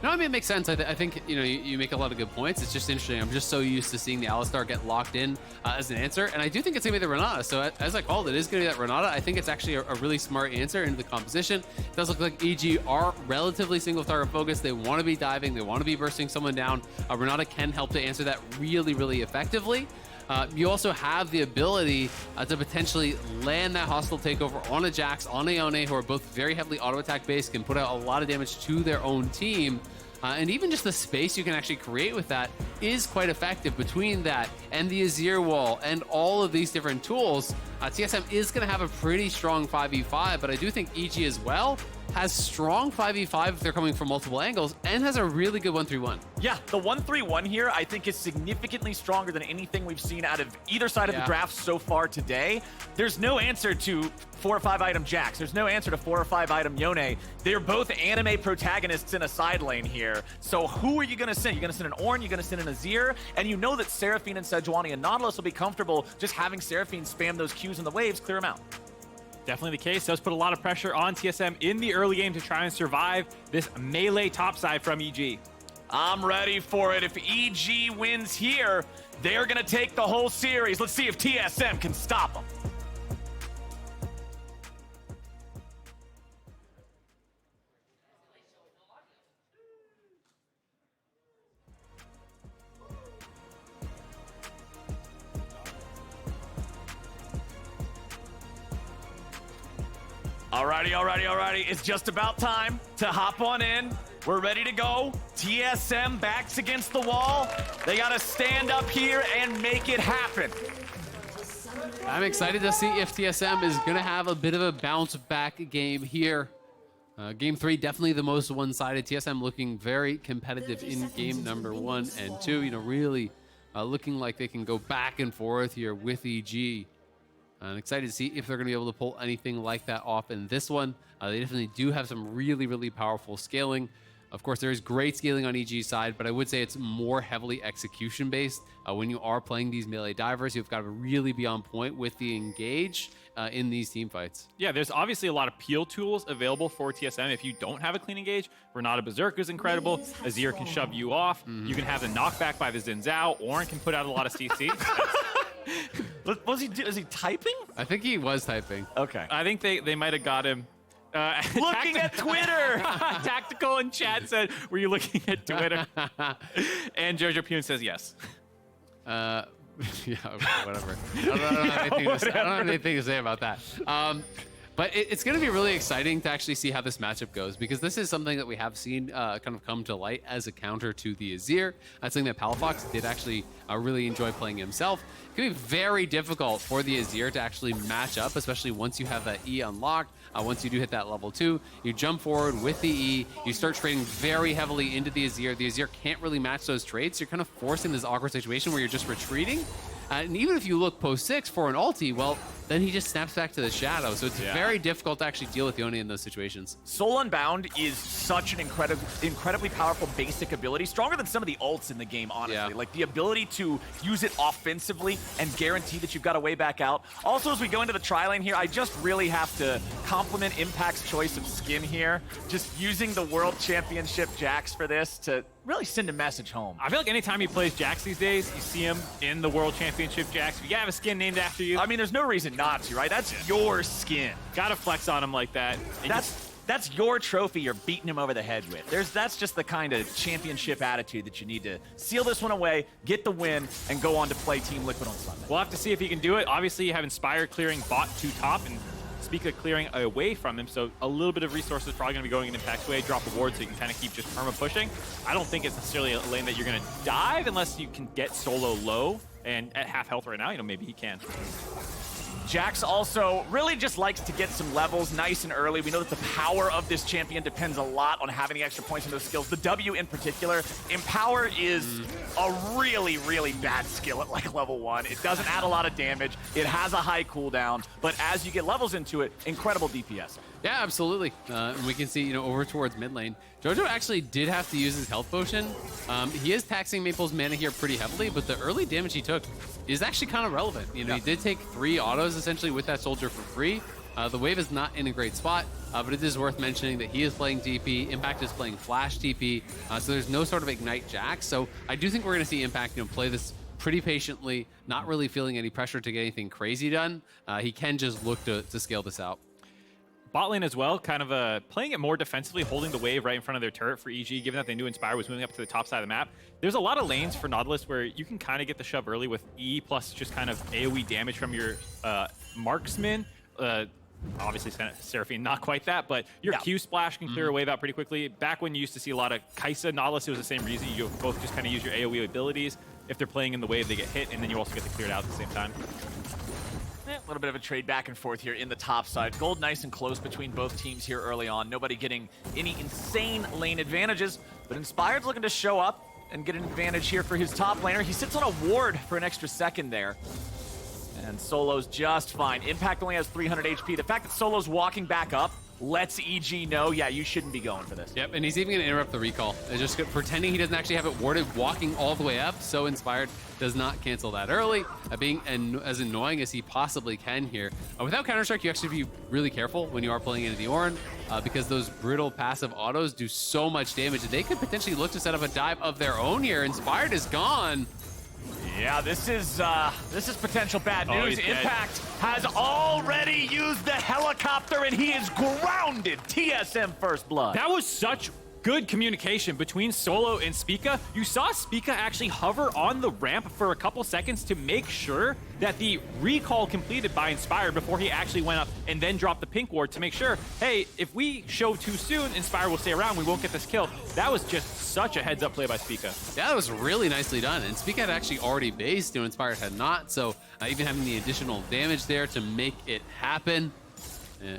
No, I mean, it makes sense. I think, you make a lot of good points. It's just interesting. I'm just so used to seeing the Alistar get locked in as an answer. And I do think it's going to be the Renata. So as I called it, is going to be that Renata. I think it's actually a really smart answer into the composition. It does look like EG are relatively single target focused. They want to be diving. They want to be bursting someone down. Renata can help to answer that really, really effectively. You also have the ability to potentially land that hostile takeover on a Jax, on a Yone, who are both very heavily auto attack based, can put out a lot of damage to their own team. And even just the space you can actually create with that is quite effective. Between that and the Azir wall and all of these different tools, TSM is going to have a pretty strong 5v5, but I do think EG as well has strong 5v5 if they're coming from multiple angles, and has a really good 1-3-1. Yeah, the 1-3-1 here I think is significantly stronger than anything we've seen out of either side of the draft so far today. There's no answer to 4 or 5 item Jax. There's no answer to 4 or 5 item Yone. They're both anime protagonists in a side lane here. So who are you going to send? You're going to send an Ornn, you're going to send an Azir, and you know that Seraphine and Sejuani and Nautilus will be comfortable just having Seraphine spam those Qs and the waves, clear them out. Definitely the case. Does put a lot of pressure on TSM in the early game to try and survive this melee topside from EG. I'm ready for it. If EG wins here, they're going to take the whole series. Let's see if TSM can stop them. Alrighty. It's just about time to hop on in. We're ready to go. TSM backs against the wall. They got to stand up here and make it happen. I'm excited to see if TSM is going to have a bit of a bounce back game here. Game 3, definitely the most one-sided. TSM looking very competitive in game number 1 and 2. Really looking like they can go back and forth here with EG. I'm excited to see if they're going to be able to pull anything like that off in this one. They definitely do have some really, really powerful scaling. Of course, there is great scaling on EG's side, but I would say it's more heavily execution-based. When you are playing these melee divers, you've got to really be on point with the engage in these team fights. Yeah, there's obviously a lot of peel tools available for TSM if you don't have a clean engage. Renata Berserk is incredible. Azir can shove you off. You can have the knockback by the Xin Zhao. Ornn can put out a lot of CC. Is he typing? I think he was typing. Okay. I think they might have got him. Looking at Twitter. Tactical in chat said, were you looking at Twitter? And Jojo Pune says yes. Yeah, whatever. I don't have anything to say about that. But it's going to be really exciting to actually see how this matchup goes, because this is something that we have seen kind of come to light as a counter to the Azir. That's something that Palafox did actually really enjoy playing himself. It can be very difficult for the Azir to actually match up, especially once you have that E unlocked. Once you do hit that level 2, you jump forward with the E, you start trading very heavily into the Azir. The Azir can't really match those trades. You're kind of forced in this awkward situation where you're just retreating. And even if you look post 6 for an ulti, well, then he just snaps back to the shadow. So it's very difficult to actually deal with Yone in those situations. Soul Unbound is such an incredibly powerful basic ability, stronger than some of the ults in the game, honestly. Yeah. Like the ability to use it offensively and guarantee that you've got a way back out. Also, as we go into the tri-lane here, I just really have to compliment Impact's choice of skin here. Just using the World Championship Jax for this to really send a message home. I feel like anytime he plays Jax these days, you see him in the World Championship Jax. If you have a skin named after you, I mean, there's no reason not to, right? That's your skin. gotta flex on him like that. That's your trophy you're beating him over the head with. That's just the kind of championship attitude that you need to seal this one away, get the win, and go on to play Team Liquid on Sunday. We'll have to see if he can do it. Obviously, you have Inspire clearing bot to top, and speak of clearing away from him, so a little bit of resources probably going to be going in Impact's way, drop a ward so you can kind of keep just perma pushing. I don't think it's necessarily a lane that you're going to dive unless you can get solo low, and at half health right now, maybe he can. Jax also really just likes to get some levels nice and early. We know that the power of this champion depends a lot on having the extra points in those skills. The W in particular, Empower is a really, really bad skill at like level 1. It doesn't add a lot of damage. It has a high cooldown, but as you get levels into it, incredible DPS. Yeah, absolutely. We can see, over towards mid lane, Jojo actually did have to use his health potion. He is taxing Maple's mana here pretty heavily, but the early damage he took is actually kind of relevant. He did take 3 autos essentially with that soldier for free. The wave is not in a great spot, but it is worth mentioning that he is playing DP, Impact is playing Flash DP, so there's no sort of Ignite Jax. So I do think we're going to see Impact play this pretty patiently, not really feeling any pressure to get anything crazy done. He can just look to scale this out. Bot lane as well, kind of playing it more defensively, holding the wave right in front of their turret for EG, given that they knew Inspire was moving up to the top side of the map. There's a lot of lanes for Nautilus where you can kind of get the shove early with E plus just kind of AoE damage from your marksman. Obviously, Seraphine, not quite that, but your Q splash can clear a wave out pretty quickly. Back when you used to see a lot of Kai'Sa, Nautilus, it was the same reason. You both just kind of use your AoE abilities. If they're playing in the wave, they get hit, and then you also get to clear it out at the same time. A little bit of a trade back and forth here in the top side. Gold nice and close between both teams here early on. Nobody getting any insane lane advantages, but Inspired's looking to show up and get an advantage here for his top laner. He sits on a ward for an extra second there. And Solo's just fine. Impact only has 300 HP. The fact that Solo's walking back up lets EG know, yeah, you shouldn't be going for this. Yep, and he's even going to interrupt the recall. It's just pretending he doesn't actually have it warded, walking all the way up, so Inspired does not cancel that early, being as annoying as he possibly can here. Without Counter-Strike, you actually be really careful when you are playing into the Ornn, because those brutal passive autos do so much damage, and they could potentially look to set up a dive of their own here. Inspired is gone. Yeah, this is potential bad news. Impact has already used the helicopter, and he is grounded. TSM first blood. That was such good communication between Solo and Spica. You saw Spica actually hover on the ramp for a couple seconds to make sure that the recall completed by Inspire before he actually went up and then dropped the pink ward to make sure, hey, if we show too soon, Inspire will stay around, we won't get this kill. That was just such a heads-up play by Spica. Yeah, that was really nicely done. And Spica had actually already based, Inspire had not, so even having the additional damage there to make it happen.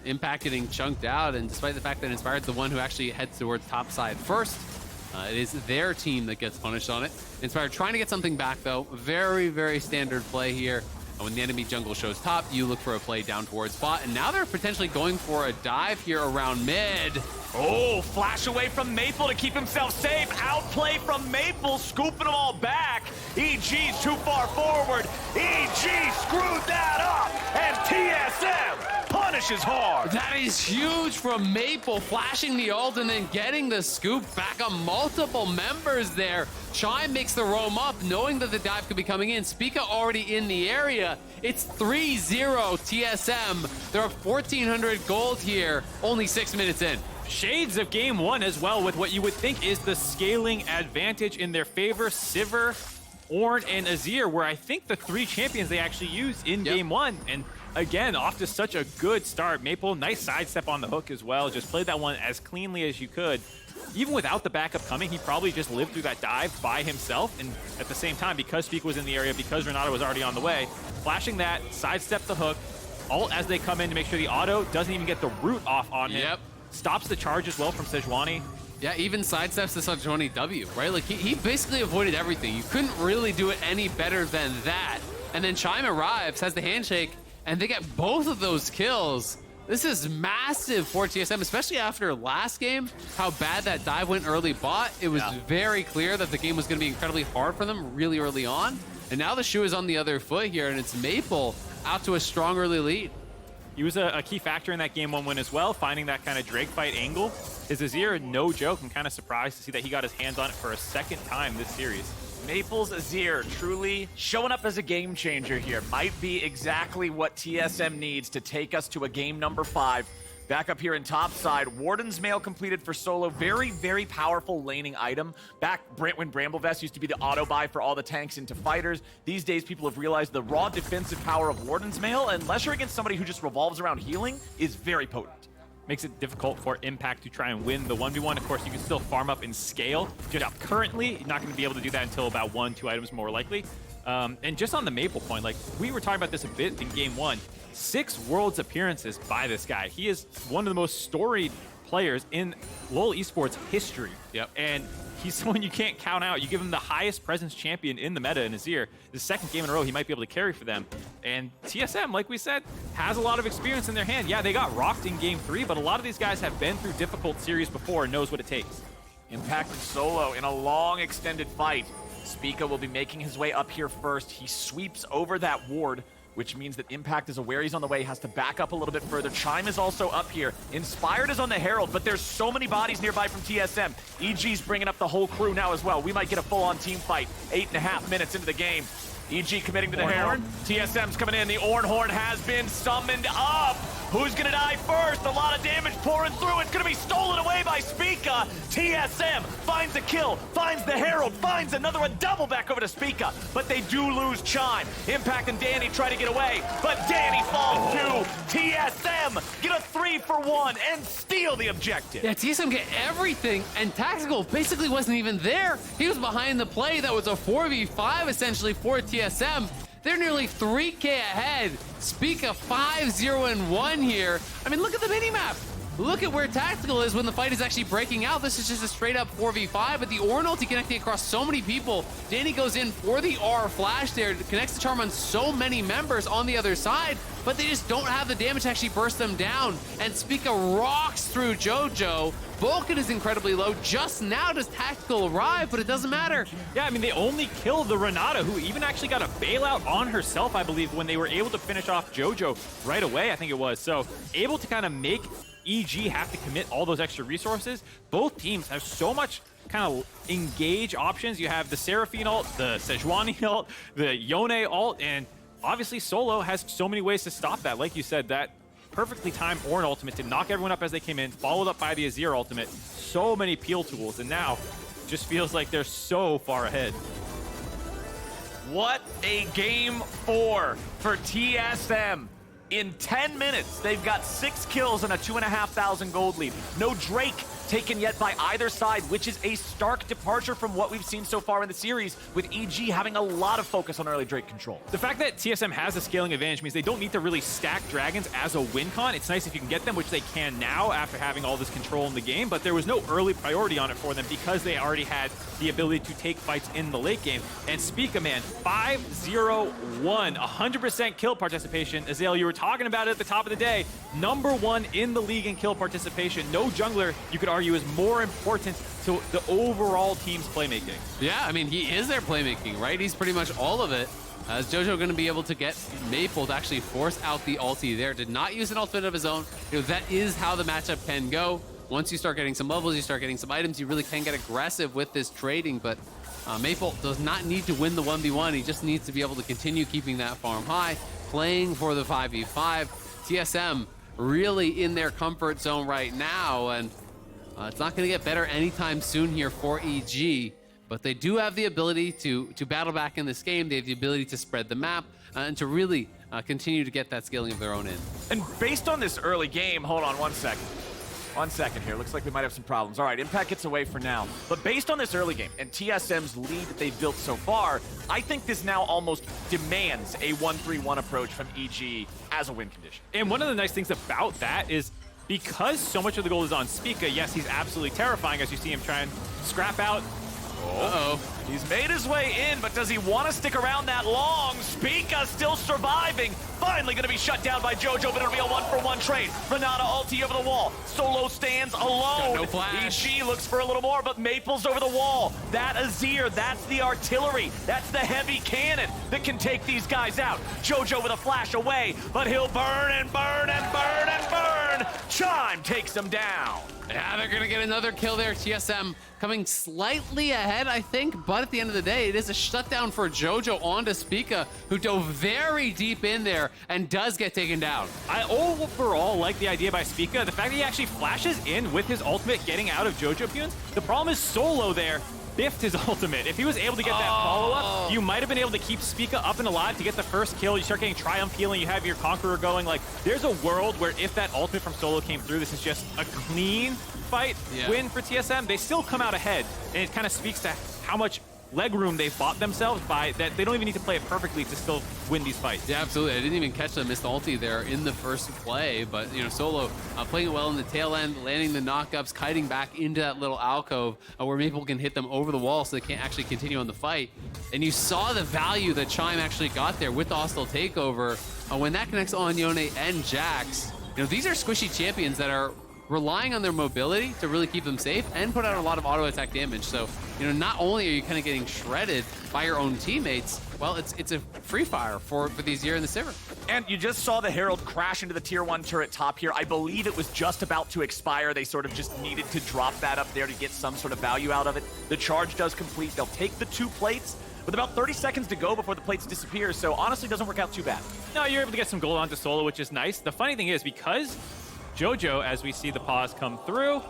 Impact getting chunked out, and despite the fact that Inspired's the one who actually heads towards top side first, it is their team that gets punished on it. Inspired trying to get something back, though. Very, very standard play here. And when the enemy jungle shows top, you look for a play down towards bot, and now they're potentially going for a dive here around mid. Oh, flash away from Maple to keep himself safe. Outplay from Maple, scooping them all back. EG's too far forward. EG screwed that up, and TSM punishes hard. That is huge from Maple, flashing the ult and then getting the scoop back on multiple members there. Chime makes the roam up, knowing that the dive could be coming in. Spica already in the area. It's 3-0 TSM. There are 1,400 gold here, only 6 minutes in. Shades of game one as well, with what you would think is the scaling advantage in their favor. Sivir, Ornn, and Azir, where I think the 3 champions they actually used in game one. And again, off to such a good start. Maple, nice sidestep on the hook as well. Just played that one as cleanly as you could. Even without the backup coming, he probably just lived through that dive by himself. And at the same time, because Spica was in the area, because Renata was already on the way, flashing that, sidestep the hook, ult as they come in to make sure the auto doesn't even get the root off on him. Yep. Stops the charge as well from Sejuani. Yeah, even sidesteps the Sejuani W, right? Like, he basically avoided everything. You couldn't really do it any better than that. And then Chime arrives, has the handshake, and they get both of those kills. This is massive for TSM, especially after last game, how bad that dive went early bot. It was very clear that the game was going to be incredibly hard for them really early on. And now the shoe is on the other foot here, and it's Maple out to a strong early lead. He was a key factor in that game one win as well, finding that kind of Drake fight angle. His Azir, no joke. I'm kind of surprised to see that he got his hands on it for a second time this series. Maple's Azir truly showing up as a game changer here. Might be exactly what TSM needs to take us to a game number 5. Back up here in top side, Warden's Mail completed for Solo. Very, very powerful laning item. Back when Bramblevest used to be the auto buy for all the tanks into fighters, these days people have realized the raw defensive power of Warden's Mail, unless you're against somebody who just revolves around healing, is very potent. Makes it difficult for Impact to try and win the 1v1. Of course, you can still farm up in scale. Just currently, you're not going to be able to do that until about 1-2 items more likely. And just on the Maple point, like we were talking about this a bit in game 1, 6 Worlds appearances by this guy. He is one of the most storied players in LoL esports history. Yep. And he's someone you can't count out. You give him the highest presence champion in the meta in Azir. The second game in a row, he might be able to carry for them. And TSM, like we said, has a lot of experience in their hand. Yeah, they got rocked in game 3, but a lot of these guys have been through difficult series before and knows what it takes. Impact and Solo in a long extended fight. Spica will be making his way up here first. He sweeps over that ward, which means that Impact is aware he's on the way, has to back up a little bit further. Chime is also up here. Inspired is on the Herald, but there's so many bodies nearby from TSM. EG's bringing up the whole crew now as well. We might get a full-on team fight 8.5 minutes into the game. EG committing to the Herald. TSM's coming in. The Ornhorn has been summoned up. Who's gonna die first? A lot of damage pouring through. It's gonna be stolen away by Spica. TSM finds a kill, finds the Herald, finds another one, double back over to Spica. But they do lose Chime. Impact and Danny try to get away, but Danny falls too. TSM get a 3-for-1 and steal the objective. Yeah, TSM get everything, and Tactical basically wasn't even there. He was behind the play that was a 4v5 essentially for TSM. They're nearly 3K ahead. Spica 5-0-1 here. I mean, look at the minimap. Look at where Tactical is when the fight is actually breaking out. This is just a straight up 4v5, but the Ornn ulti connecting across so many people. Danny goes in for the R flash there, connects the charm on so many members on the other side, but they just don't have the damage to actually burst them down. And Spica rocks through JoJo. Vulcan is incredibly low. Just now does Tactical arrive, but it doesn't matter. Yeah, I mean, they only killed the Renata, who even actually got a bailout on herself, I believe, when they were able to finish off JoJo right away, I think it was. So able to kind of make EG have to commit all those extra resources. Both teams have so much kind of engage options. You have the Seraphine ult, the Sejuani ult, the Yone ult, and obviously Solo has so many ways to stop that. Like you said, that perfectly timed Ornn ultimate to knock everyone up as they came in, followed up by the Azir ultimate. So many peel tools, and now just feels like they're so far ahead. What a game 4 for TSM. In 10 minutes, they've got 6 kills and a 2,500 gold lead. No Drake taken yet by either side, which is a stark departure from what we've seen so far in the series, with EG having a lot of focus on early Drake control. The fact that TSM has a scaling advantage means they don't need to really stack dragons as a win con. It's nice if you can get them, which they can now after having all this control in the game, but there was no early priority on it for them because they already had the ability to take fights in the late game. And Spica, man, 5-0-1, 100% kill participation. Azale, you were talking about it at the top of the day. #1 in the league in kill participation. No jungler, you could argue, is more important to the overall team's playmaking. Yeah, I mean, he is their playmaking, right? He's pretty much all of it. Is JoJo going to be able to get Maple to actually force out the ulti there? Did not use an ultimate of his own. You know, that is how the matchup can go. Once you start getting some levels, you start getting some items, you really can get aggressive with this trading, but Maple does not need to win the 1v1. He just needs to be able to continue keeping that farm high, playing for the 5v5. TSM really in their comfort zone right now, and it's not going to get better anytime soon here for EG, but they do have the ability to battle back in this game. They have the ability to spread the map and to really continue to get that scaling of their own in. And based on this early game, hold on 1 second. 1 second here. Looks like we might have some problems. All right, Impact gets away for now. But based on this early game and TSM's lead that they've built so far, I think this now almost demands a 1-3-1 approach from EG as a win condition. And one of the nice things about that is because so much of the gold is on Spica, yes, he's absolutely terrifying as you see him try and scrap out. Uh-oh. He's made his way in, but does he want to stick around that long? Spica still surviving. Finally going to be shut down by JoJo, but it'll be a 1-for-1 trade. Renata ulti over the wall. Solo stands alone. No flash. EG looks for a little more, but Maple's over the wall. That Azir, that's the artillery. That's the heavy cannon that can take these guys out. JoJo with a flash away, but he'll burn and burn and burn and burn. Chime takes him down. Yeah, they're going to get another kill there. TSM coming slightly ahead, I think, but at the end of the day, it is a shutdown for JoJo onto Spica, who dove very deep in there and does get taken down. I overall like the idea by Spica. The fact that he actually flashes in with his ultimate getting out of JoJo Punes. The problem is Solo there biffed his ultimate. If he was able to get that follow-up, you might have been able to keep Spica up and alive to get the first kill. You start getting Triumph healing, you have your Conqueror going. Like, there's a world where if that ultimate from Solo came through, this is just a clean fight win for TSM. They still come out ahead, and it kind of speaks to how much leg room they've bought themselves by that they don't even need to play it perfectly to still win these fights. Yeah, absolutely. I didn't even catch the missed ulti there in the first play, but you know, Solo playing it well in the tail end, landing the knockups, kiting back into that little alcove where Maple can hit them over the wall so they can't actually continue on the fight. And you saw the value that Chime actually got there with the hostile takeover when that connects on Yone and Jax. You know, these are squishy champions that are relying on their mobility to really keep them safe and put out a lot of auto attack damage. So, not only are you kind of getting shredded by your own teammates, well, it's a free fire for these Azir and the Sivir. And you just saw the Herald crash into the tier 1 turret top here. I believe it was just about to expire. They sort of just needed to drop that up there to get some sort of value out of it. The charge does complete. They'll take the 2 plates with about 30 seconds to go before the plates disappear. So honestly, it doesn't work out too bad. No, you're able to get some gold onto Solo, which is nice. The funny thing is, because JoJo, as we see the pause come through,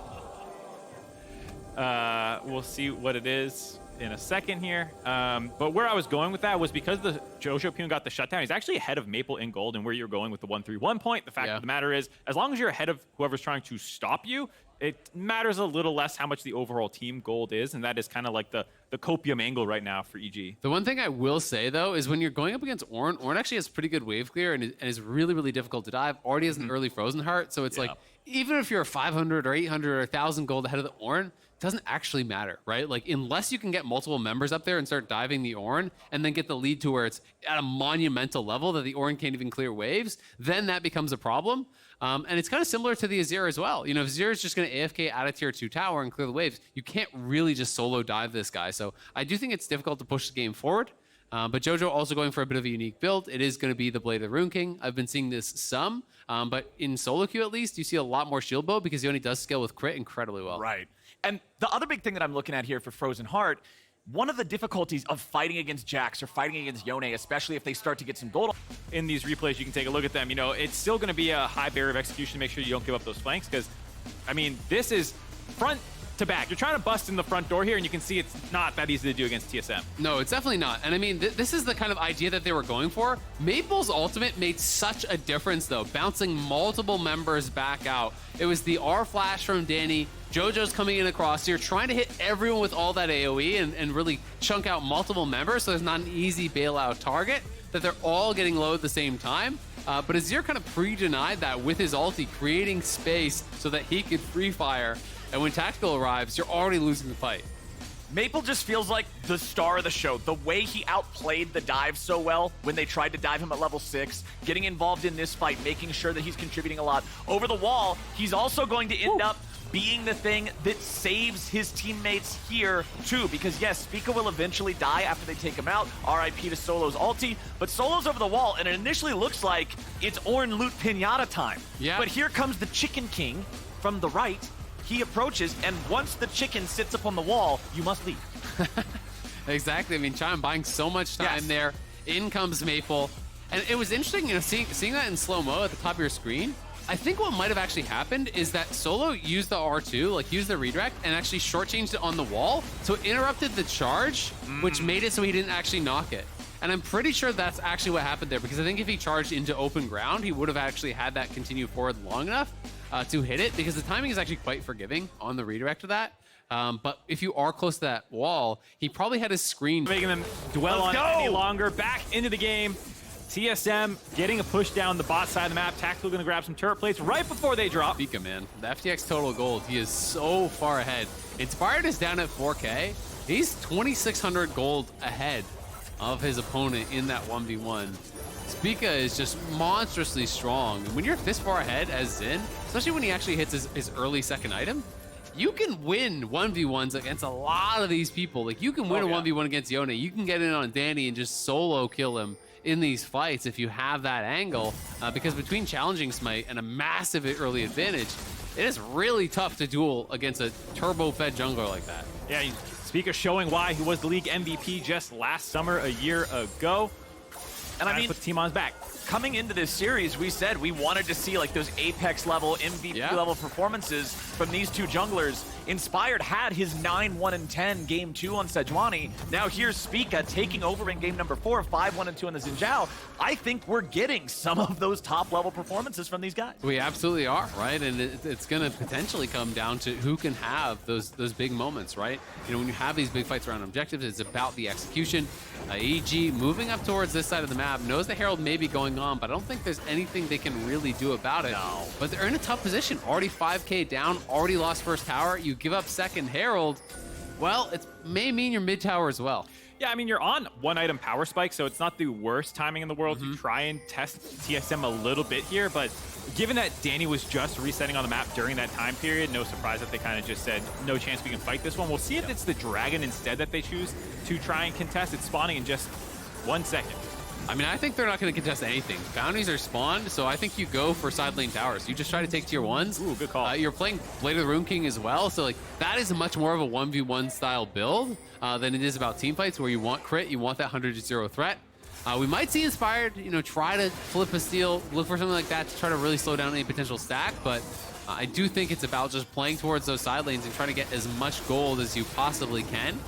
we'll see what it is in a second here. But where I was going with that was because the JoJo Pune got the shutdown, he's actually ahead of Maple in gold, and where you're going with the 1-3-1 point. The fact of the matter is, as long as you're ahead of whoever's trying to stop you, it matters a little less how much the overall team gold is, and that is kind of like the copium angle right now for EG. The one thing I will say, though, is when you're going up against Ornn actually has pretty good wave clear and is really, really difficult to dive. Already has an early Frozen Heart, so it's like, even if you're 500 or 800 or 1,000 gold ahead of the Ornn, it doesn't actually matter, right? Like, unless you can get multiple members up there and start diving the Ornn and then get the lead to where it's at a monumental level that the Ornn can't even clear waves, then that becomes a problem. And it's kind of similar to the Azir as well. If Azir is just going to AFK out of tier 2 tower and clear the waves, you can't really just solo dive this guy. So I do think it's difficult to push the game forward. But JoJo also going for a bit of a unique build. It is going to be the Blade of the Rune King. I've been seeing this some, but in solo queue at least, you see a lot more shield bow because he only does scale with crit incredibly well. Right. And the other big thing that I'm looking at here for Frozen Heart, one of the difficulties of fighting against Jax or fighting against Yone, especially if they start to get some gold. In these replays, you can take a look at them. It's still going to be a high barrier of execution to make sure you don't give up those flanks, because, this is front to back. You're trying to bust in the front door here, and you can see it's not that easy to do against TSM. No, it's definitely not. And this is the kind of idea that they were going for. Maple's ultimate made such a difference, though, bouncing multiple members back out. It was the R flash from Danny. JoJo's coming in across here, trying to hit everyone with all that AoE and really chunk out multiple members, so there's not an easy bailout target, that they're all getting low at the same time. But Azir kind of pre-denied that with his ulti, creating space so that he could free fire. And when Tactical arrives, you're already losing the fight. Maple just feels like the star of the show. The way he outplayed the dive so well when they tried to dive him at level 6, getting involved in this fight, making sure that he's contributing a lot. Over the wall, he's also going to end up being the thing that saves his teammates here too, because yes, Spica will eventually die after they take him out. RIP to Solo's ulti, but Solo's over the wall, and it initially looks like it's Ornn loot pinata time. Yeah. But here comes the Chicken King from the right. He approaches, and once the chicken sits up on the wall, you must leave. Exactly. Chime buying so much time there. In comes Maple. And it was interesting, seeing that in slow-mo at the top of your screen. I think what might have actually happened is that Solo used the R2, used the redirect, and actually shortchanged it on the wall. So it interrupted the charge, which made it so he didn't actually knock it. And I'm pretty sure that's actually what happened there, because I think if he charged into open ground, he would have actually had that continue forward long enough to hit it, because the timing is actually quite forgiving on the redirect of that. But if you are close to that wall, he probably had his screen. Making them dwell on it any longer. Back into the game. TSM getting a push down the bot side of the map. Tactical going to grab some turret plates right before they drop. Spica, man. The FTX total gold, he is so far ahead. Inspired is down at 4K. He's 2,600 gold ahead of his opponent in that 1v1. Spica is just monstrously strong. And when you're this far ahead as Zen, especially when he actually hits his early second item, you can win 1v1s against a lot of these people. You can win a 1v1 against Yone. You can get in on Danny and just solo kill him in these fights if you have that angle, because between challenging smite and a massive early advantage, it is really tough to duel against a turbo-fed jungler like that. Yeah, Spica showing why he was the league MVP just last summer, a year ago. And put the team on his back. Coming into this series, we said we wanted to see those Apex level, MVP level performances from these two junglers. Inspired had his 9-1-10 game 2 on Sejuani. Now here's Spica taking over in game number 4, 5-1-2 on the Xin Zhao. I think we're getting some of those top level performances from these guys. We absolutely are, right? And it's going to potentially come down to who can have those big moments, right? When you have these big fights around objectives, it's about the execution. EG moving up towards this side of the map, knows the Herald may be going on, but I don't think there's anything they can really do about it. No. But they're in a tough position. Already 5K down, already lost first tower. You give up second Herald, well, it may mean your mid tower as well. Yeah, I mean, you're on one item power spike, so it's not the worst timing in the world to try and test TSM a little bit here, but given that Danny was just resetting on the map during that time period, no surprise that they kind of just said, no chance we can fight this one. We'll see if it's the Dragon instead that they choose to try and contest. It's spawning in just 1 second. I mean, I think they're not going to contest anything. Bounties are spawned, so I think you go for side lane towers. You just try to take tier 1s. Ooh, good call. You're playing Blade of the Rune King as well, so like that is much more of a 1v1 style build than it is about team fights where you want crit, you want that 100-0 threat. We might see Inspired, try to flip a steal, look for something like that to try to really slow down any potential stack, but I do think it's about just playing towards those side lanes and trying to get as much gold as you possibly can.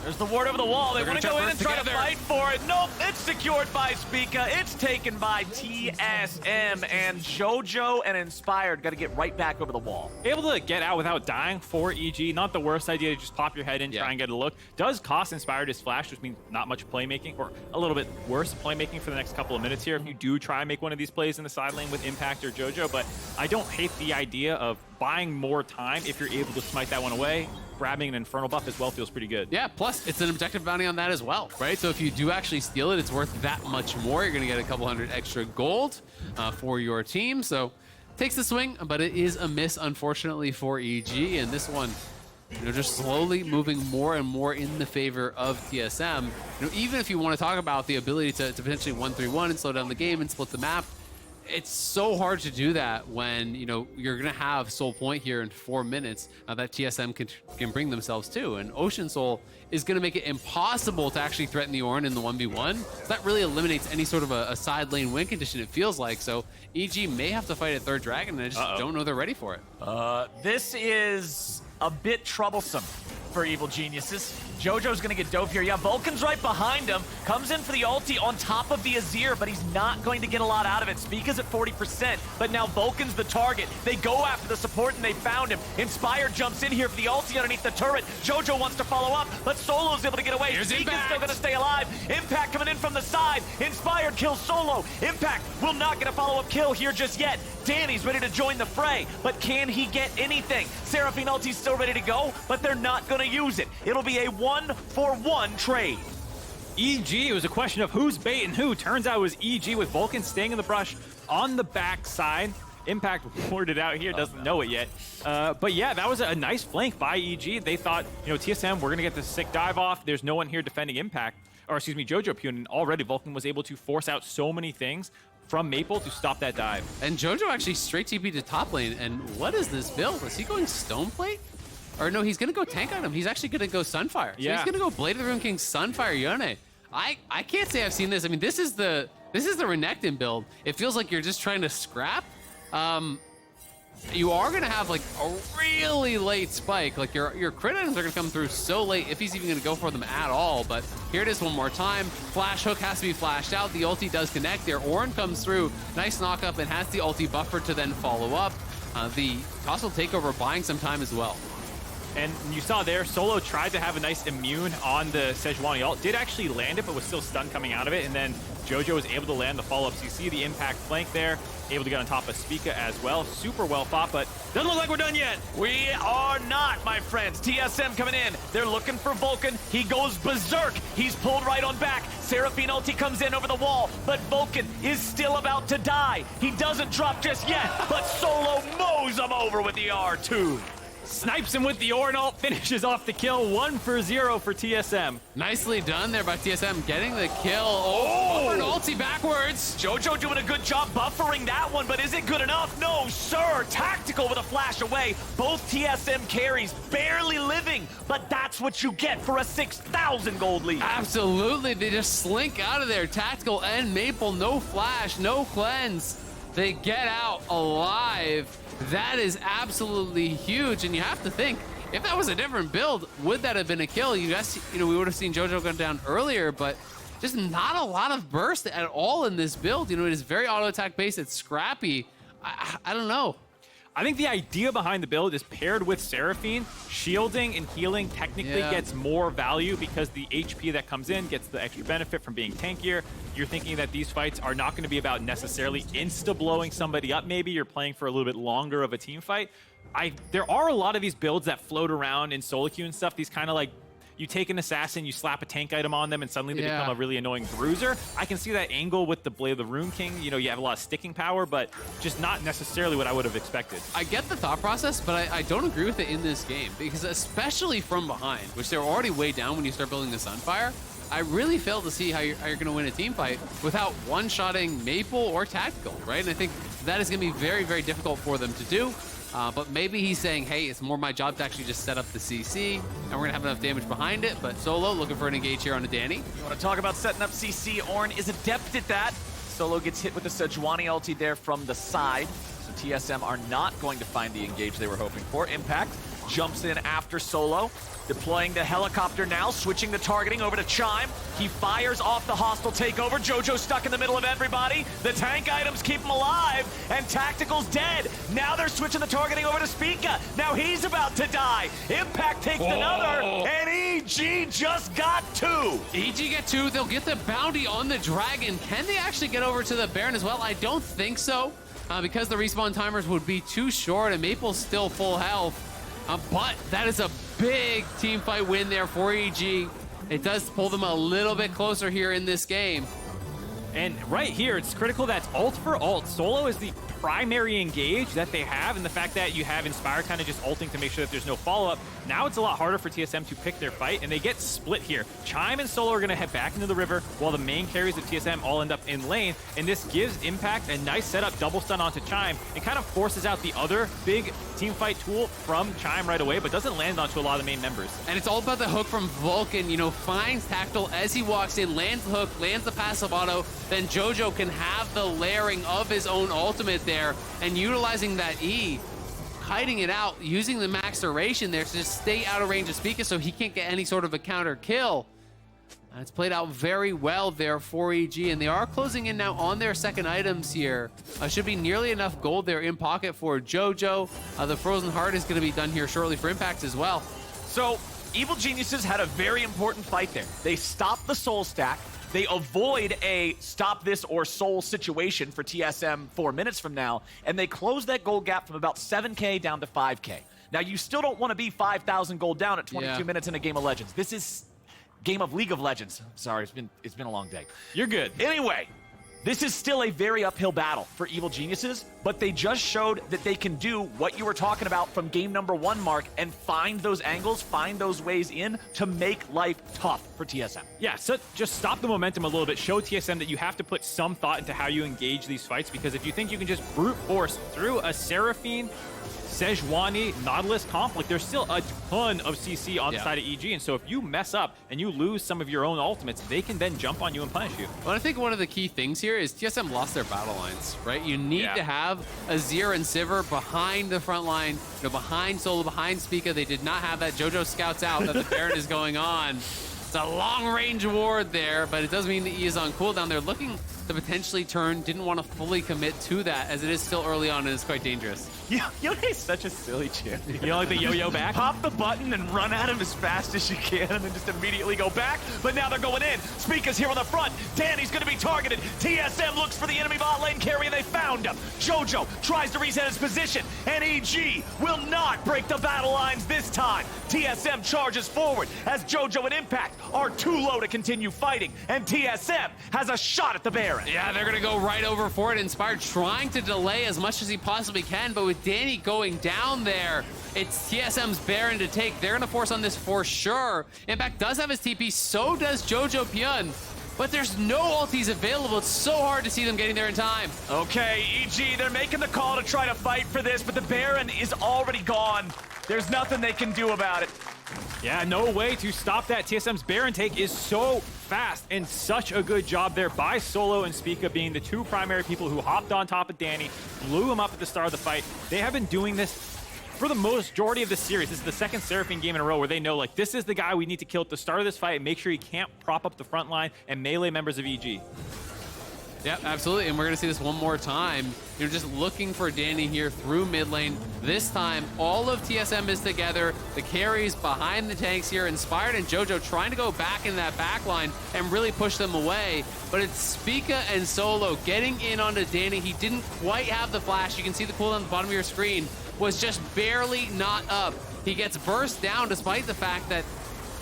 There's the ward over the wall. They want to go in and try to fight for it. Nope, it's secured by Spica. It's taken by TSM, and JoJo and Inspired got to get right back over the wall. Able to get out without dying for EG. Not the worst idea to just pop your head in, try and get a look. Does cost Inspired his flash, which means not much playmaking, or a little bit worse playmaking for the next couple of minutes here if you do try and make one of these plays in the side lane with Impact or JoJo, but I don't hate the idea of buying more time if you're able to smite that one away. Grabbing an Infernal buff as well feels pretty good. Yeah, plus it's an objective bounty on that as well, right? So if you do actually steal it, it's worth that much more. You're going to get a couple hundred extra gold for your team. So takes the swing, but it is a miss, unfortunately, for EG. And this one, just slowly moving more and more in the favor of TSM. Even if you want to talk about the ability to potentially 1-3-1 and slow down the game and split the map, it's so hard to do that when you're gonna have Soul Point here in 4 minutes that TSM can bring themselves to, and Ocean Soul is gonna make it impossible to actually threaten the Ornn in the 1v1. So that really eliminates any sort of a side lane win condition, it feels like. So EG may have to fight a third dragon, and I just don't know they're ready for it. This is a bit troublesome for Evil Geniuses. JoJo's gonna get dove here. Yeah, Vulcan's right behind him. Comes in for the ulti on top of the Azir, but he's not going to get a lot out of it. Spica's at 40%, but now Vulcan's the target. They go after the support and they found him. Inspired jumps in here for the ulti underneath the turret. JoJo wants to follow up, but Solo's able to get away. Here's Spica's Impact. still gonna stay alive. Impact coming in from the side. Inspired kills Solo. Impact will not get a follow-up kill here just yet. Danny's ready to join the fray, but can he get anything? Seraphine ulti's still ready to go, but they're not gonna use it. It'll be a 1-for-1 trade. EG, it was a question of who's baiting who. Turns out it was EG with Vulcan staying in the brush on the back side. Impact warded out here, doesn't know it yet. But yeah, that was a nice flank by EG. They thought, TSM, we're gonna get this sick dive off. There's no one here defending Impact, or excuse me, JoJo Pune, and already Vulcan was able to force out so many things from Maple to stop that dive. And JoJo actually straight TP to top lane, and what is this build? Is he going Stoneplate? Or no, he's gonna go tank on him. He's actually gonna go Sunfire. So Yeah. he's gonna go Blade of the Rune King, Sunfire, Yone. I can't say I've seen this. I mean, this is the Renekton build. It feels like you're just trying to scrap. You are gonna have like a really late spike. Like your crit items are gonna come through so late if he's even gonna go for them at all. But here it is one more time. Flash hook has to be flashed out. The ulti does connect there. Ornn comes through. Nice knock up and has the ulti buffer to then follow up. The Costal takeover buying some time as well. And you saw there, Solo tried to have a nice immune on the Sejuani ult. Did actually land it, but was still stunned coming out of it. And then JoJo was able to land the follow-up. So you see the Impact flank there, able to get on top of Spica as well. Super well fought, but doesn't look like we're done yet. We are not, my friends. TSM coming in. They're looking for Vulcan. He goes berserk. He's pulled right on back. Seraphine ulti comes in over the wall, but Vulcan is still about to die. He doesn't drop just yet, but Solo mows him over with the R2. Snipes him with the Ornn ult, finishes off the kill. 1-for-0 for TSM. Nicely done there by TSM, getting the kill. Oh, an ulti backwards. JoJo doing a good job buffering that one, but is it good enough? No, sir. Tactical with a flash away. Both TSM carries barely living, but that's what you get for a 6,000 gold lead. Absolutely, they just slink out of there. Tactical and Maple, no flash, no cleanse. They get out alive. That is absolutely huge, and you have to think, if that was a different build, would that have been a kill? We would have seen JoJo go down earlier, but just not a lot of burst at all in this build. It is very auto attack based. It's scrappy. I don't know. I think the idea behind the build is paired with Seraphine, shielding and healing technically gets more value because the HP that comes in gets the extra benefit from being tankier. You're thinking that these fights are not going to be about necessarily insta-blowing somebody up. Maybe you're playing for a little bit longer of a team fight. There are a lot of these builds that float around in solo queue and stuff. These kind of like you take an assassin, you slap a tank item on them, and suddenly they Yeah. become a really annoying bruiser. I can see that angle with the Blade of the Rune King. You know, you have a lot of sticking power, but just not necessarily what I would have expected. I get the thought process, but I don't agree with it in this game because especially from behind, which they're already way down when you start building the Sunfire, I really fail to see how you're going to win a team fight without one-shotting Maple or Tactical, right? And I think that is going to be very, very difficult for them to do. But maybe he's saying, hey, it's more my job to actually just set up the CC, and we're going to have enough damage behind it. But Solo looking for an engage here on a Danny. You want to talk about setting up CC? Ornn is adept at that. Solo gets hit with the Sejuani ulti there from the side. So TSM are not going to find the engage they were hoping for. Impact jumps in after Solo. Deploying the helicopter now, switching the targeting over to Chime. He fires off the hostile takeover. Jojo stuck in the middle of everybody. The tank items keep him alive, and Tactical's dead. Now they're switching the targeting over to Spica. Now he's about to die. Impact takes another, and EG just got 2. EG get 2, they'll get the bounty on the Dragon. Can they actually get over to the Baron as well? I don't think so, because the respawn timers would be too short, and Maple's still full health. But that is a big team fight win there for EG. It does pull them a little bit closer here in this game. And right here, it's critical that's ult for ult. Solo is the primary engage that they have, and the fact that you have Inspire kind of just ulting to make sure that there's no follow-up. Now it's a lot harder for TSM to pick their fight, and they get split here. Chime and Solo are going to head back into the river, while the main carries of TSM all end up in lane, and this gives Impact a nice setup, double stun onto Chime, and kind of forces out the other big team fight tool from Chime right away, but doesn't land onto a lot of the main members. And it's all about the hook from Vulcan, you know, finds Tactical as he walks in, lands the hook, lands the passive auto, then Jojo can have the layering of his own ultimate there, and utilizing that E, hiding it out, using the max duration there to just stay out of range of Spica so he can't get any sort of a counter kill. It's played out very well there for EG, and they are closing in now on their second items here. Should be nearly enough gold there in pocket for Jojo. The Frozen Heart is going to be done here shortly for Impact as well. So Evil Geniuses had a very important fight there. They stopped the soul stack. They avoid a stop this or soul situation for TSM 4 minutes from now, and they close that gold gap from about 7K down to 5K. Now, you still don't want to be 5,000 gold down at 22 minutes in a game of Legends. This is game of League of Legends. Sorry, it's been a long day. You're good. Anyway, this is still a very uphill battle for Evil Geniuses, but they just showed that they can do what you were talking about from game number 1, Mark, and find those angles, find those ways in to make life tough for TSM. Yeah, so just stop the momentum a little bit. Show TSM that you have to put some thought into how you engage these fights, because if you think you can just brute force through a Seraphine, Sejuani, Nautilus comp, like there's still a ton of CC on the side of EG, and so if you mess up and you lose some of your own ultimates, they can then jump on you and punish you. Well, I think one of the key things here is TSM lost their battle lines, right? You need to have Azir and Sivir behind the front line, you know, behind Solo, behind Spica. They did not have that. Jojo scouts out that the Baron is going on. It's a long-range ward there, but it does mean that he is on cooldown. They're looking to potentially turn, didn't want to fully commit to that, as it is still early on and it's quite dangerous. Yeah, Yone's such a silly champion. You don't like the yo-yo back? Pop the button and run at him as fast as you can and then just immediately go back. But now they're going in. Spica's here on the front. Danny's going to be targeted. TSM looks for the enemy bot lane carry, and they found him. Jojo tries to reset his position, and EG will not break the battle lines this time. TSM charges forward as Jojo and Impact are too low to continue fighting, and TSM has a shot at the Baron. Yeah, they're going to go right over for it. Inspired trying to delay as much as he possibly can, but with Danny going down there, it's TSM's Baron to take. They're going to force on this for sure. Impact does have his TP, so does Jojo Pyun, but there's no ultis available. It's so hard to see them getting there in time. Okay, EG, they're making the call to try to fight for this, but the Baron is already gone. There's nothing they can do about it. Yeah, no way to stop that. TSM's Baron take is so fast, and such a good job there by Solo and Spica being the two primary people who hopped on top of Danny, blew him up at the start of the fight. They have been doing this for the majority of the series. This is the second Seraphine game in a row where they know, like, this is the guy we need to kill at the start of this fight and make sure he can't prop up the front line and melee members of EG. Yeah, absolutely, and we're gonna see this one more time. You're just looking for Danny here through mid lane. This time, all of TSM is together. The carries behind the tanks here. Inspired and Jojo trying to go back in that back line and really push them away. But it's Spica and Solo getting in onto Danny. He didn't quite have the flash. You can see the cooldown at the bottom of your screen was just barely not up. He gets burst down despite the fact that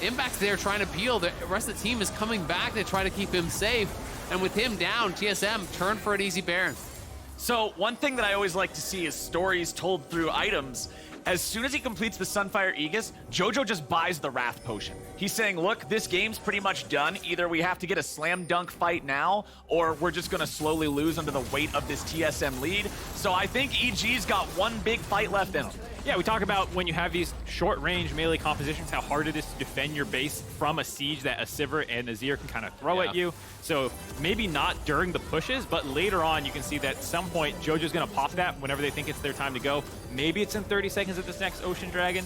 Impact's there trying to peel. The rest of the team is coming back to try to keep him safe. And with him down, TSM turned for an easy Baron. So one thing that I always like to see is stories told through items. As soon as he completes the Sunfire Aegis, Jojo just buys the Wrath Potion. He's saying, look, this game's pretty much done. Either we have to get a slam dunk fight now, or we're just gonna slowly lose under the weight of this TSM lead. So I think EG's got one big fight left in him. Yeah, we talk about when you have these short-range melee compositions, how hard it is to defend your base from a siege that a Sivir and a Azir can kind of throw at you. So maybe not during the pushes, but later on you can see that at some point Jojo's going to pop that whenever they think it's their time to go. Maybe it's in 30 seconds at this next Ocean Dragon.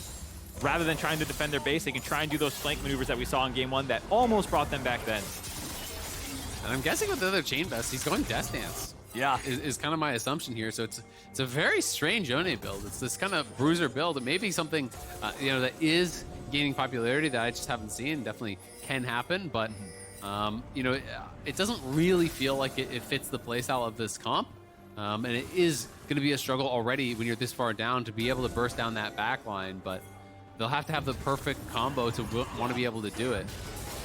Rather than trying to defend their base, they can try and do those flank maneuvers that we saw in Game 1 that almost brought them back then. And I'm guessing with the other Chain Best, he's going Death Dance. Yeah, is kind of my assumption here. So it's a very strange Yone build. It's this kind of bruiser build. It may be something that is gaining popularity that I just haven't seen. Definitely can happen, but it doesn't really feel like it fits the playstyle of this comp. And it is going to be a struggle already when you're this far down to be able to burst down that back line, but they'll have to have the perfect combo to want to be able to do it.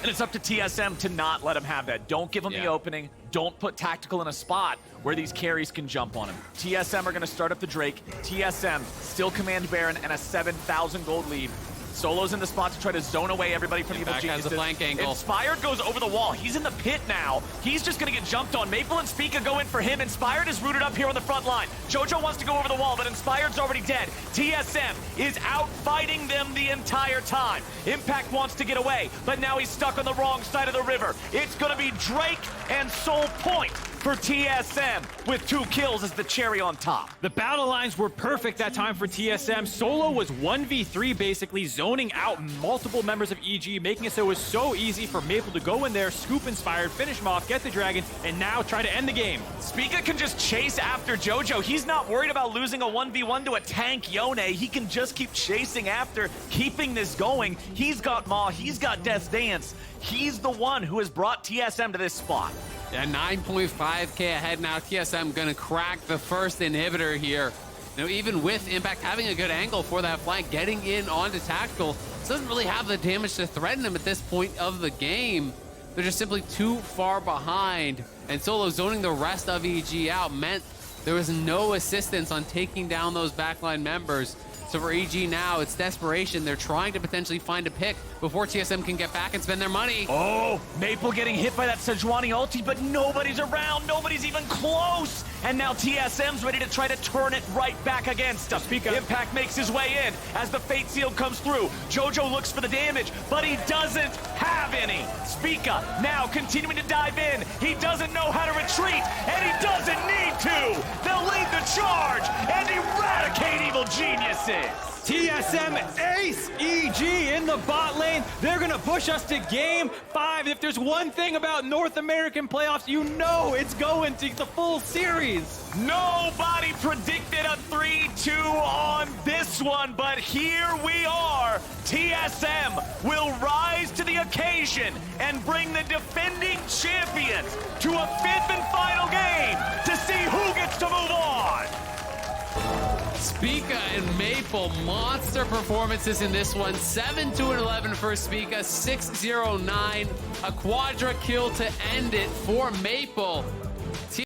And it's up to TSM to not let him have that. Don't give him the opening. Don't put Tactical in a spot where these carries can jump on him. TSM are going to start up the Drake. TSM still command Baron and a 7,000 gold lead. Solo's in the spot to try to zone away everybody from Evil Genius. Has a flank angle. Inspired goes over the wall. He's in the pit now. He's just going to get jumped on. Maple and Spica go in for him. Inspired is rooted up here on the front line. Jojo wants to go over the wall, but Inspired's already dead. TSM is out fighting them the entire time. Impact wants to get away, but now he's stuck on the wrong side of the river. It's going to be Drake and Soul Point for TSM with 2 kills as the cherry on top. The battle lines were perfect that time for TSM. Solo was 1v3 basically, zoning out multiple members of EG, making it so it was so easy for Maple to go in there, scoop Inspired, finish him off, get the dragon, and now try to end the game. Spica can just chase after Jojo. He's not worried about losing a 1v1 to a tank Yone. He can just keep chasing after, keeping this going. He's got Maw, he's got Death's Dance. He's the one who has brought TSM to this spot. Yeah, 9.5k ahead now. TSM gonna crack the first inhibitor here. Now, even with Impact having a good angle for that flank, getting in onto Tactical, doesn't really have the damage to threaten him at this point of the game. They're just simply too far behind, and Solo zoning the rest of EG out meant there was no assistance on taking down those backline members. So for EG now, it's desperation. They're trying to potentially find a pick before TSM can get back and spend their money. Oh, Maple getting hit by that Sejuani ulti, but nobody's around. Nobody's even close. And now TSM's ready to try to turn it right back against him. Impact makes his way in as the Fate Seal comes through. Jojo looks for the damage, but he doesn't have any. Spica now continuing to dive in. He doesn't know how to retreat, and he doesn't need to. They'll lead the charge and eradicate Evil Geniuses. TSM ace EG in the bot lane. They're going to push us to Game 5. If there's one thing about North American playoffs, you know it's going to the full series. Nobody predicted a 3-2 on this one, but here we are. TSM will rise to the occasion and bring the defending champions to a 5th and final game to see who gets to move on. Spica and Maple, monster performances in this one. 7-2-11 for Spica, 6-0-9. A quadra kill to end it for Maple.